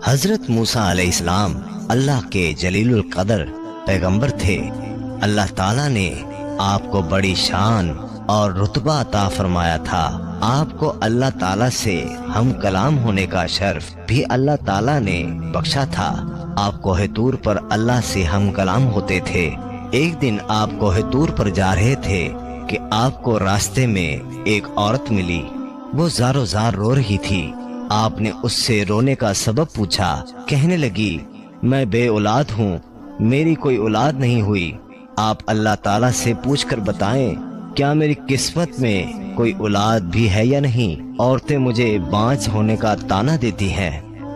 حضرت موسیٰ علیہ السلام اللہ کے جلیل القدر پیغمبر تھے۔ اللہ تعالیٰ نے آپ کو بڑی شان اور رتبہ عطا فرمایا تھا۔ آپ کو اللہ تعالیٰ سے ہم کلام ہونے کا شرف بھی اللہ تعالیٰ نے بخشا تھا۔ آپ کوہ طور پر اللہ سے ہم کلام ہوتے تھے۔ ایک دن آپ کوہ طور پر جا رہے تھے کہ آپ کو راستے میں ایک عورت ملی۔ وہ زار زار رو رہی تھی۔ آپ نے اس سے رونے کا سبب پوچھا۔ کہنے لگی، میں بے اولاد ہوں، میری کوئی اولاد نہیں ہوئی۔ آپ اللہ تعالیٰ سے پوچھ کر بتائیں کیا میری قسمت میں کوئی اولاد بھی ہے یا نہیں؟ عورتیں مجھے بانجھ ہونے کا طعنہ دیتی ہیں۔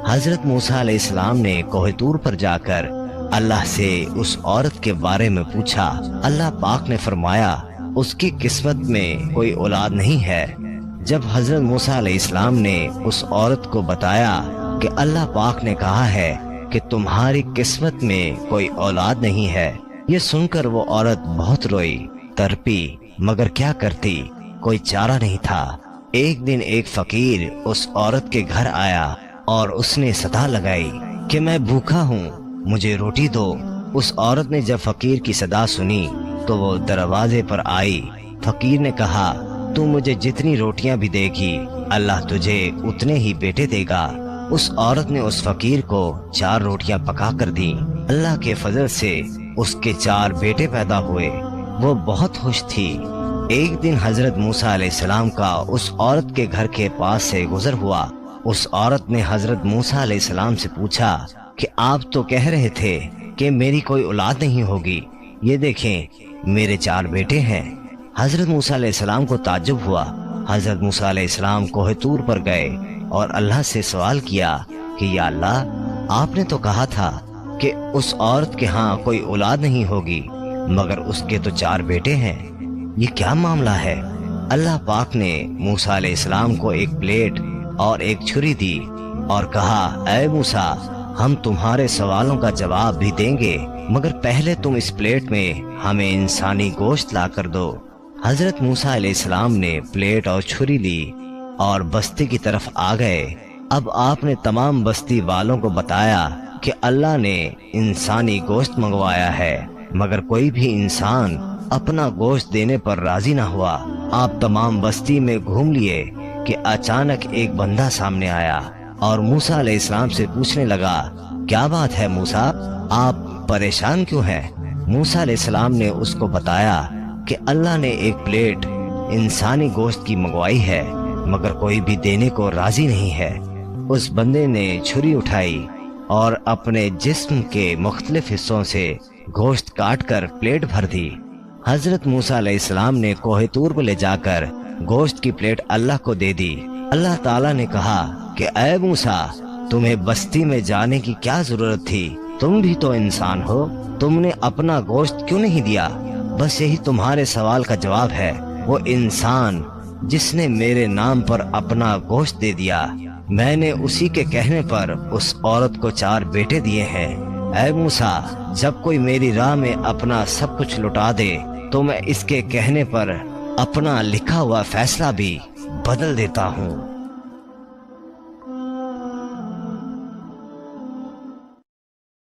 حضرت موسیٰ علیہ السلام نے کوہ طور پر جا کر اللہ سے اس عورت کے بارے میں پوچھا۔ اللہ پاک نے فرمایا اس کی قسمت میں کوئی اولاد نہیں ہے۔ جب حضرت موسیٰ علیہ السلام نے اس عورت کو بتایا کہ اللہ پاک نے کہا ہے کہ تمہاری قسمت میں کوئی اولاد نہیں ہے، یہ سن کر وہ عورت بہت روئی، تڑپی، مگر کیا کرتی، کوئی چارہ نہیں تھا۔ ایک دن ایک فقیر اس عورت کے گھر آیا اور اس نے صدا لگائی کہ میں بھوکا ہوں، مجھے روٹی دو۔ اس عورت نے جب فقیر کی صدا سنی تو وہ دروازے پر آئی۔ فقیر نے کہا، تو مجھے جتنی روٹیاں بھی دے گی اللہ تجھے اتنے ہی بیٹے دے گا۔ اس عورت نے اس فقیر کو 4 روٹیاں پکا کر دیں۔ اللہ کے فضل سے اس کے 4 بیٹے پیدا ہوئے۔ وہ بہت خوش تھی۔ ایک دن حضرت موسیٰ علیہ السلام کا اس عورت کے گھر کے پاس سے گزر ہوا۔ اس عورت نے حضرت موسیٰ علیہ السلام سے پوچھا کہ آپ تو کہہ رہے تھے کہ میری کوئی اولاد نہیں ہوگی، یہ دیکھیں میرے 4 بیٹے ہیں۔ حضرت موسیٰ علیہ السلام کو تعجب ہوا۔ حضرت موسیٰ علیہ السلام کوہ طور پر گئے اور اللہ سے سوال کیا کہ یا اللہ، آپ نے تو کہا تھا کہ اس عورت کے ہاں کوئی اولاد نہیں ہوگی، مگر اس کے تو 4 بیٹے ہیں، یہ کیا معاملہ ہے؟ اللہ پاک نے موسیٰ علیہ السلام کو ایک پلیٹ اور ایک چھری دی اور کہا، اے موسیٰ، ہم تمہارے سوالوں کا جواب بھی دیں گے، مگر پہلے تم اس پلیٹ میں ہمیں انسانی گوشت لا کر دو۔ حضرت موسیٰ علیہ السلام نے پلیٹ اور چھری لی اور بستی کی طرف آ گئے۔ اب آپ نے تمام بستی والوں کو بتایا کہ اللہ نے انسانی گوشت منگوایا ہے، مگر کوئی بھی انسان اپنا گوشت دینے پر راضی نہ ہوا۔ آپ تمام بستی میں گھوم لیے کہ اچانک ایک بندہ سامنے آیا اور موسیٰ علیہ السلام سے پوچھنے لگا، کیا بات ہے موسیٰ، آپ پریشان کیوں ہیں؟ موسیٰ علیہ السلام نے اس کو بتایا کہ اللہ نے ایک پلیٹ انسانی گوشت کی منگوائی ہے، مگر کوئی بھی دینے کو راضی نہیں ہے۔ اس بندے نے چھری اٹھائی اور اپنے جسم کے مختلف حصوں سے گوشت کاٹ کر پلیٹ بھر دی۔ حضرت موسیٰ علیہ السلام نے کوہ طور پر لے جا کر گوشت کی پلیٹ اللہ کو دے دی۔ اللہ تعالیٰ نے کہا کہ اے موسیٰ، تمہیں بستی میں جانے کی کیا ضرورت تھی؟ تم بھی تو انسان ہو، تم نے اپنا گوشت کیوں نہیں دیا؟ بس یہی تمہارے سوال کا جواب ہے۔ وہ انسان جس نے میرے نام پر اپنا گوشت دے دیا، میں نے اسی کے کہنے پر اس عورت کو 4 بیٹے دیے ہیں۔ اے موسیٰ، جب کوئی میری راہ میں اپنا سب کچھ لٹا دے تو میں اس کے کہنے پر اپنا لکھا ہوا فیصلہ بھی بدل دیتا ہوں۔